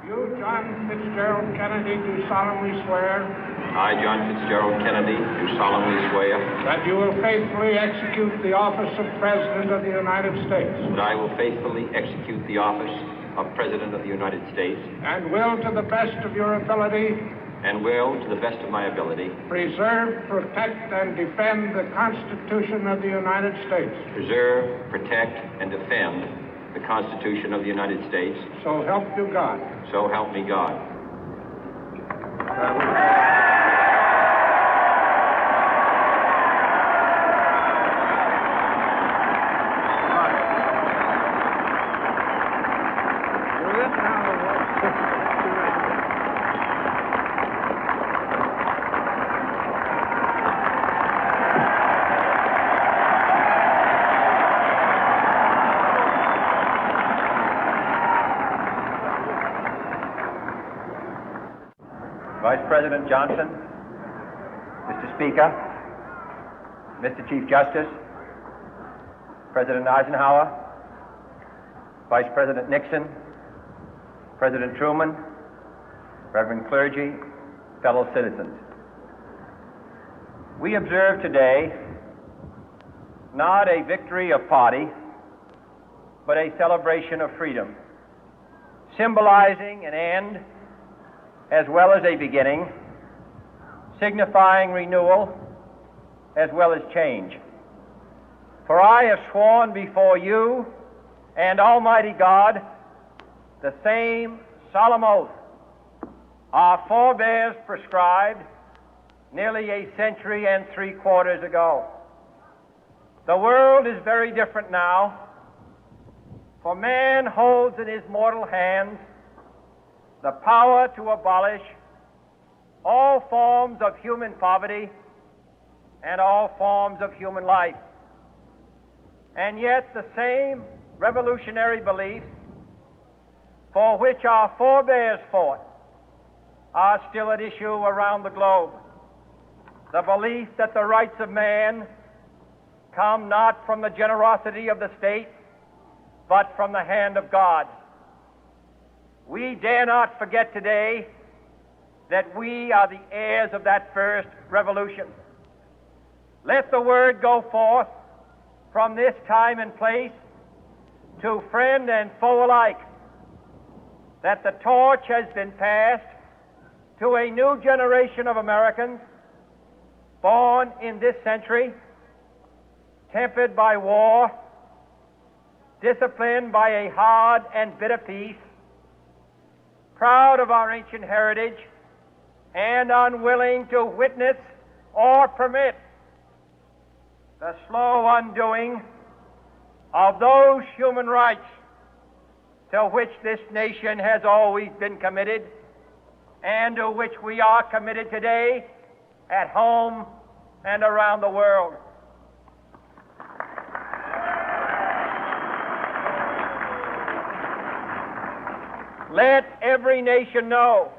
You, John Fitzgerald Kennedy, do solemnly swear. I, John Fitzgerald Kennedy, do solemnly swear. That you will faithfully execute the office of President of the United States. That I will faithfully execute the office of President of the United States. And will, to the best of your ability. And will, to the best of my ability. Preserve, protect, and defend the Constitution of the United States. Preserve, protect, and defend the Constitution of the United States. So help you God. So help me God. Vice President Johnson, Mr. Speaker, Mr. Chief Justice, President Eisenhower, Vice President Nixon, President Truman, Reverend clergy, fellow citizens. We observe today not a victory of party, but a celebration of freedom, symbolizing an end as well as a beginning, signifying renewal as well as change. For I have sworn before you and Almighty God the same solemn oath our forebears prescribed nearly a century and 3/4 ago. The world is very different now, for man holds in his mortal hands the power to abolish all forms of human poverty and all forms of human life. And yet the same revolutionary beliefs for which our forebears fought are still at issue around the globe. The belief that the rights of man come not from the generosity of the state, but from the hand of God. We dare not forget today that we are the heirs of that first revolution. Let the word go forth from this time and place to friend and foe alike that the torch has been passed to a new generation of Americans born in this century, tempered by war, disciplined by a hard and bitter peace, proud of our ancient heritage, and unwilling to witness or permit the slow undoing of those human rights to which this nation has always been committed and to which we are committed today at home and around the world. Let every nation know,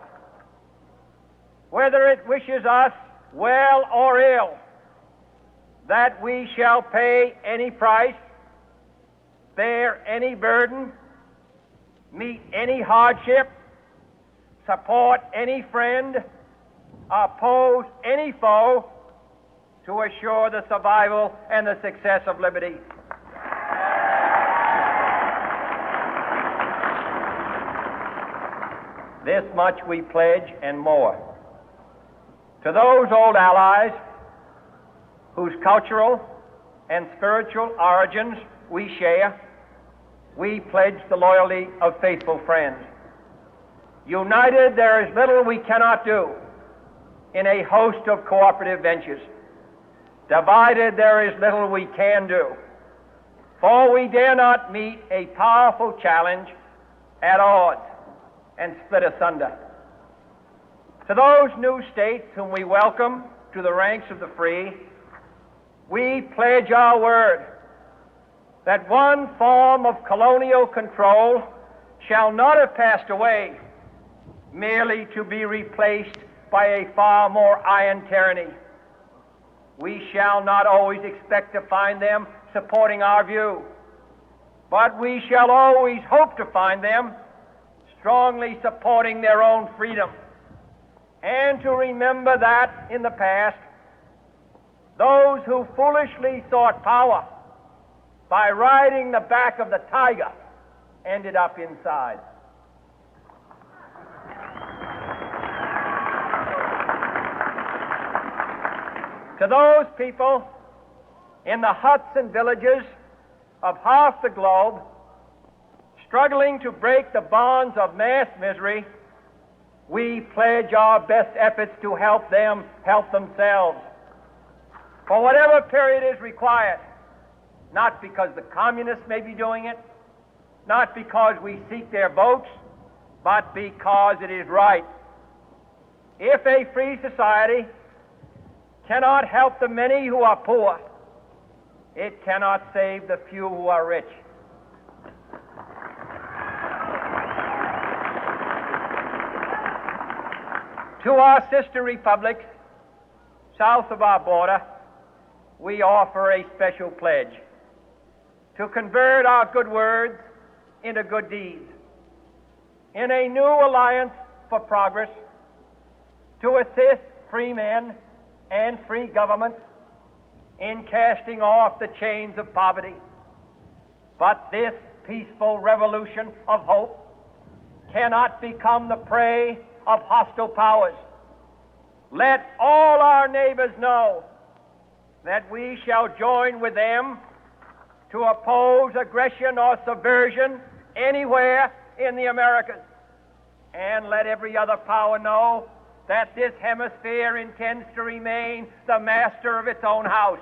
whether it wishes us well or ill, that we shall pay any price, bear any burden, meet any hardship, support any friend, oppose any foe to assure the survival and the success of liberty. This much we pledge and more. To those old allies whose cultural and spiritual origins we share, we pledge the loyalty of faithful friends. United, there is little we cannot do in a host of cooperative ventures. Divided, there is little we can do, for we dare not meet a powerful challenge at odds and split asunder. To those new states whom we welcome to the ranks of the free, we pledge our word that one form of colonial control shall not have passed away merely to be replaced by a far more iron tyranny. We shall not always expect to find them supporting our view, but we shall always hope to find them strongly supporting their own freedom, and to remember that in the past, those who foolishly sought power by riding the back of the tiger ended up inside. To those people in the huts and villages of half the globe struggling to break the bonds of mass misery, we pledge our best efforts to help them help themselves for whatever period is required, not because the communists may be doing it, not because we seek their votes, but because it is right. If a free society cannot help the many who are poor, it cannot save the few who are rich. To our sister republics south of our border, we offer a special pledge to convert our good words into good deeds, in a new alliance for progress, to assist free men and free governments in casting off the chains of poverty. But this peaceful revolution of hope cannot become the prey of hostile powers. Let all our neighbors know that we shall join with them to oppose aggression or subversion anywhere in the Americas. And let every other power know that this hemisphere intends to remain the master of its own house.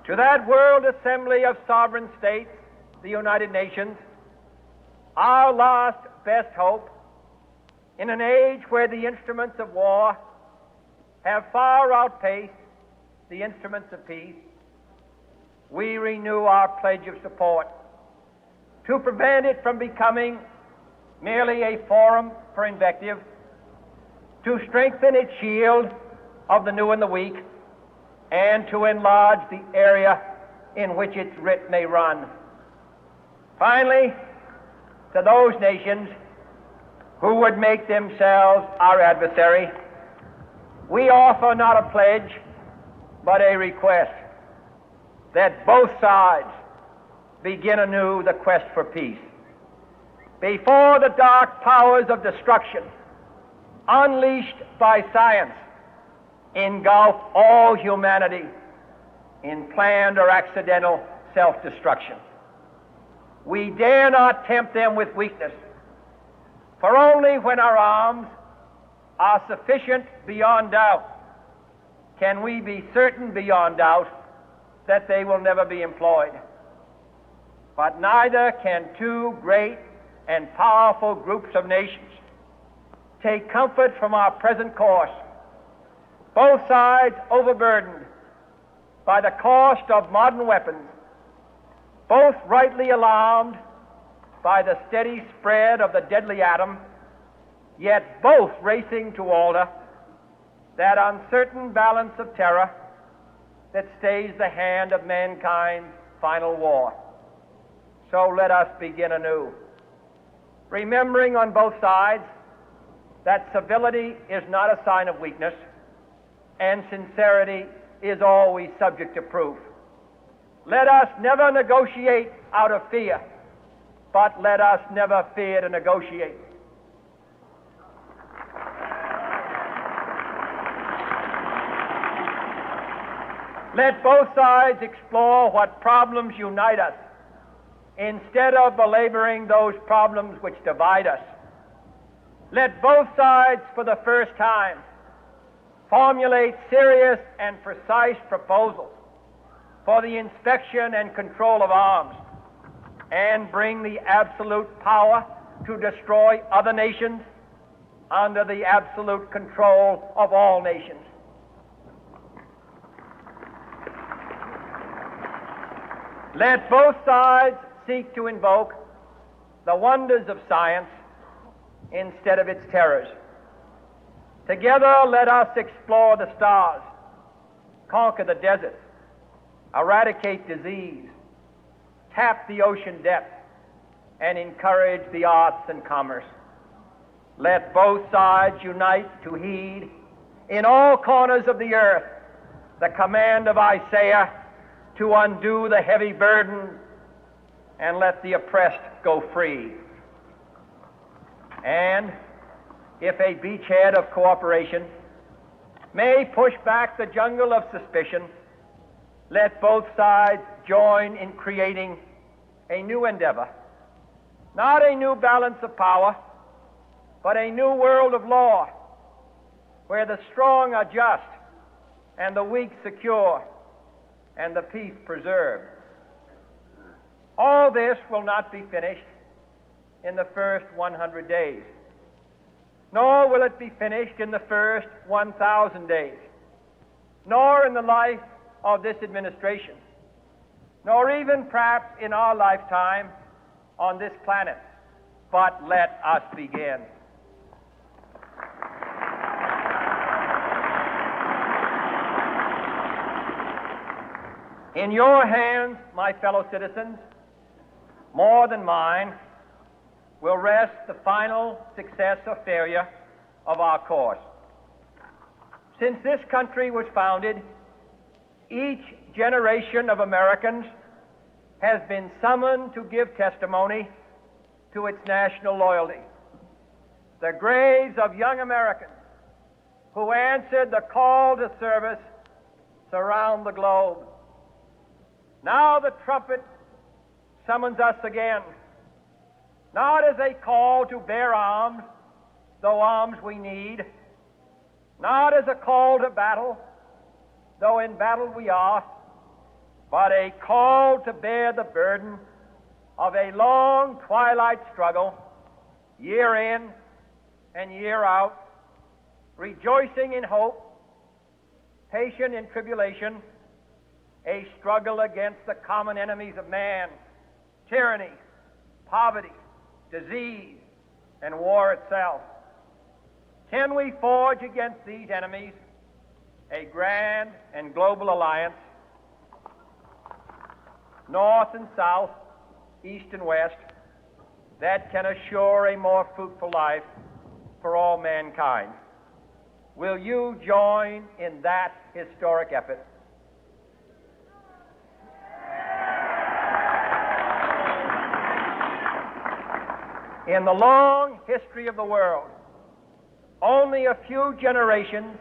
To that World Assembly of Sovereign States, the United Nations, our last best hope, in an age where the instruments of war have far outpaced the instruments of peace, we renew our pledge of support to prevent it from becoming merely a forum for invective, to strengthen its shield of the new and the weak, and to enlarge the area in which its writ may run. Finally, to those nations who would make themselves our adversary, we offer not a pledge, but a request that both sides begin anew the quest for peace. Before the dark powers of destruction, unleashed by science, engulf all humanity in planned or accidental self-destruction, we dare not tempt them with weakness, for only when our arms are sufficient beyond doubt can we be certain beyond doubt that they will never be employed. But neither can two great and powerful groups of nations take comfort from our present course, both sides overburdened by the cost of modern weapons, both rightly alarmed by the steady spread of the deadly atom, yet both racing to alter that uncertain balance of terror that stays the hand of mankind's final war. So let us begin anew, remembering on both sides that civility is not a sign of weakness, and sincerity is always subject to proof. Let us never negotiate out of fear, but let us never fear to negotiate. Let both sides explore what problems unite us, instead of belaboring those problems which divide us. Let both sides, for the first time, formulate serious and precise proposals for the inspection and control of arms, and bring the absolute power to destroy other nations under the absolute control of all nations. Let both sides seek to invoke the wonders of science instead of its terrors. Together, let us explore the stars, conquer the deserts, eradicate disease, tap the ocean depth, and encourage the arts and commerce. Let both sides unite to heed in all corners of the earth the command of Isaiah to undo the heavy burden and let the oppressed go free. And if a beachhead of cooperation may push back the jungle of suspicion, let both sides join in creating a new endeavor, not a new balance of power, but a new world of law, where the strong are just and the weak secure and the peace preserved. All this will not be finished in the first 100 days, nor will it be finished in the first 1,000 days, nor in the life of this administration, nor even perhaps in our lifetime on this planet. But let us begin. In your hands, my fellow citizens, more than mine, will rest the final success or failure of our course. Since this country was founded, each generation of Americans has been summoned to give testimony to its national loyalty. The graves of young Americans who answered the call to service surround the globe. Now the trumpet summons us again, not as a call to bear arms, though arms we need, not as a call to battle, though in battle we are, but a call to bear the burden of a long twilight struggle, year in and year out, rejoicing in hope, patient in tribulation, a struggle against the common enemies of man, tyranny, poverty, disease, and war itself. Can we forge against these enemies a grand and global alliance, north and south, east and west, that can assure a more fruitful life for all mankind? Will you join in that historic effort? In the long history of the world, only a few generations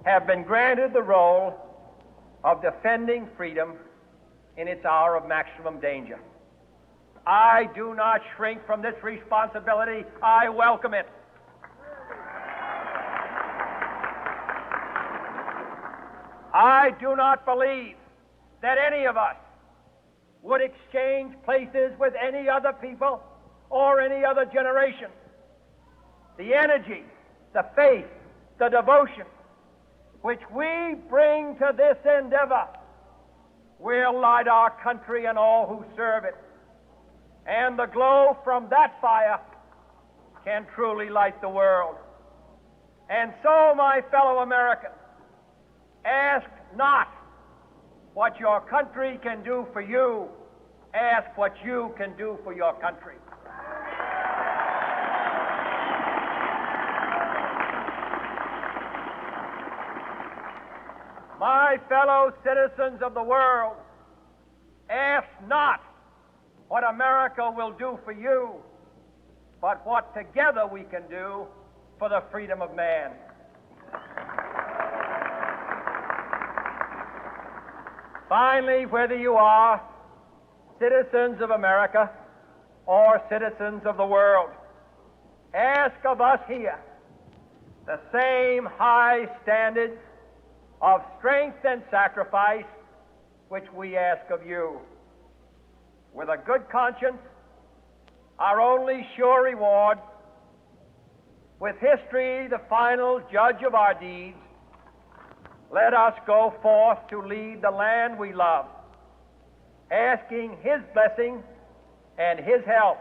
have been granted the role of defending freedom in its hour of maximum danger. I do not shrink from this responsibility. I welcome it. I do not believe that any of us would exchange places with any other people or any other generation. The energy, the faith, the devotion which we bring to this endeavor will light our country and all who serve it. And the glow from that fire can truly light the world. And so, my fellow Americans, ask not what your country can do for you, ask what you can do for your country. My fellow citizens of the world, ask not what America will do for you, but what together we can do for the freedom of man. Finally, whether you are citizens of America or citizens of the world, ask of us here the same high standards of strength and sacrifice which we ask of you. With a good conscience, our only sure reward, with history the final judge of our deeds, let us go forth to lead the land we love, asking His blessing and His help